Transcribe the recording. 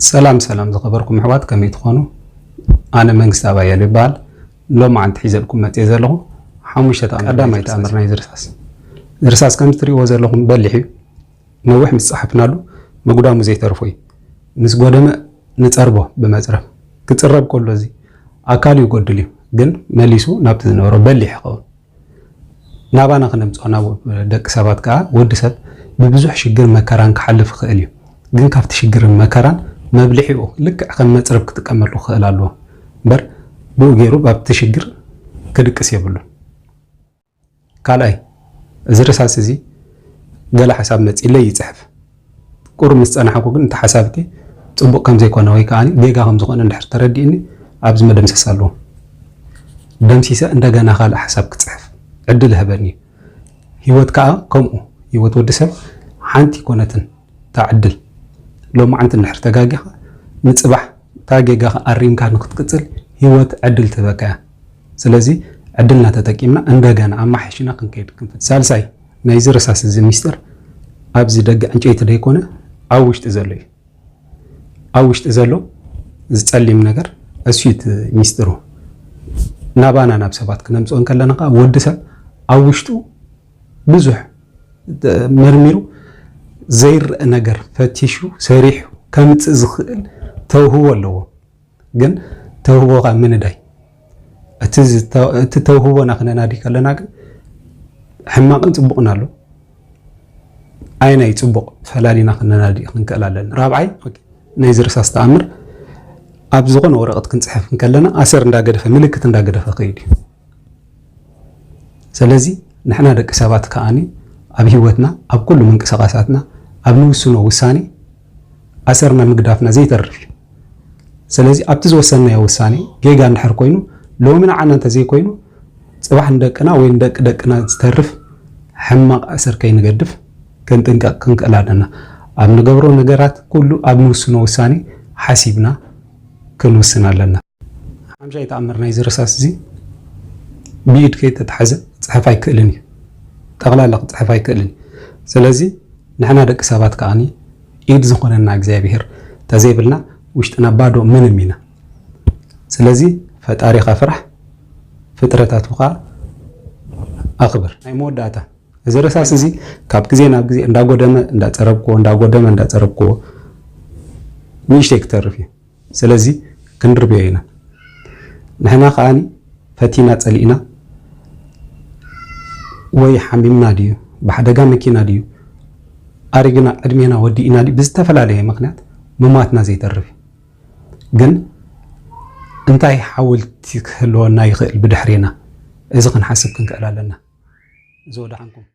سلام زخبركم حوات كم يتخونوا أنا منجست أبايا لبال لو ما عند حيزلكم ما تيزلوا حموشة قدام يتأمرنا درساس كم تري وزلهم بلحي نوح مصحفنا له ما قدامه زي ترفوي مس قدامه نتقربه بمزرف كتقرب كله زي أكالي يقول لي جن مليسو نبت نورو بلحي قول نابانا خنمت أنا دك سبات كا ودسب ببزح شجر مكران كحلف خاليو جن كافت شجر مكران مبلحيو لك خم مصرف كتكمل له خلالو بر بو غيرو باب تشجر كدقس يبلو كالاي زرساس زي قال حساب مص إلا يصحف قر مصنحكو كن انت حسابتي صبق كم زي كونه ወይ ካኒ ዴጋ ከም ዝኾነ እንድሕር ተረዲእኒ ኣብዚ መደምሰስ ኣለዎ ደምሲሰ እንደገና ካለ حساب ክጽሕፍ ዕድል ህበኒ ህይወት ከዓ ከምኡ ህይወት ወድሰብ ሓንቲ ኮነትን ታዕድል ሎማ አንተ እንድሕር ተጋጊኻ ንጽባሕ ታጌጋ ኣሪምካ ንክትቅጽል ህይወት ዕድል ትበቃ ስለዚ ዕድልና ተጠቂምና እንደገና ኣማሕሽና ክንከይድ ክንፈት ሳልሳይ ናይ ዝርሳስ እዚ ሚስጥር ኣብዚ ደግ ዕንጨይቲ ደይኮነ ኣብ ውሽጢ ዘሎ እዩ ኣብ ውሽጢ ዘሎ ዝጸሊም ነገር እሱት ሚስጥሩ ናባና ናብ ሰባት ክነምጾን ከለና ወድሰብ ኣብ ውሽጡ ብዙሕ መርሚሩ ዘይርእ ነገር ፈቲሹ ሰሪሕ ከምጽእ ዝኽእል ተውህቦ ኣለዎ ግን ተውህቦ ምንዳይ እቲ ተውህቦና ክነናዲ ከለና ግን ሕማቅን ጽቡቅን ኣሎ ኣይናይ ጽቡቅ ፈላሊና ክነናዲ ክንከላለን ራብዓይ ናይ ዝርሳስ ተኣምር ኣብ ዝኾነ ወረቐት ክንጽሕፍ ከለና ኣሰር እንዳገደፈ ምልክት እንዳገደፈ ከይዲ ስለዚ ንሕና ደቂ ሰባት ከኣኒ ኣብ ህይወትና ኣብ ኩሉ ምንቅስቃሳትና ኣብ ንውስኖ ውሳኔ ኣሰርና ምግዳፍና ዘይተርፍ ስለዚ ኣብቲ ዝወሰንናዮ ውሳኔ ጌጋ እንድሕር ኮይኑ ሎሚና ዓና እንተ ዘይ ኮይኑ ጽባሕ እንደቅና ወይ እንደቅደቅና ዝተርፍ ሕማቅ ኣሰር ከይንገድፍ ክንጥንቀቅ ክንከላልና ኣብ ንገብሮ ነገራት ኩሉ ኣብ ንውስኖ ውሳኔ ሓሲብና ክንውስን ኣለና ሓምሻይ ተኣምር ናይ ዝርሳስ እዚ ብኢድ ከይተተሓዘ ጽሕፍ ኣይክእልን እዩ ጠቕላላ ጽሕፍ ኣይክእልን ስለዚ ንሕና ደቂ ሰባት ከኣኒ ኢድ ዝኾነና እግዚአብሔር ተዘይብልና ውሽጥና ባዶ ምንም ኢና ስለዚ ፈጣሪኻ ፍራሕ ፍጥረታቱኻ ኣኽብር ናይ መወዳእታ ዝርሳስ እዚ ካብ ግዜ ናብ ግዜ እንዳጸረብኮ ንእሽተይ ክተርፍ እዩ ስለዚ ክንርብዮ ኢና ንሕና ከኣኒ ፈቲና ጸሊእና ወይ ሓሚምና ድዩ ብሓደጋ መኪና ድዩ ኣሪግና ዕድሜና ወዲእና ብዝተፈላለየ ምክንያት መማትና ዘይተርፍ ግን እንታይ ሓውልቲ ክህልወና ይኽእል ብድሕሪና እዚ ክንሓስብ ክንክእል ኣለና ዝወዳሓንኩም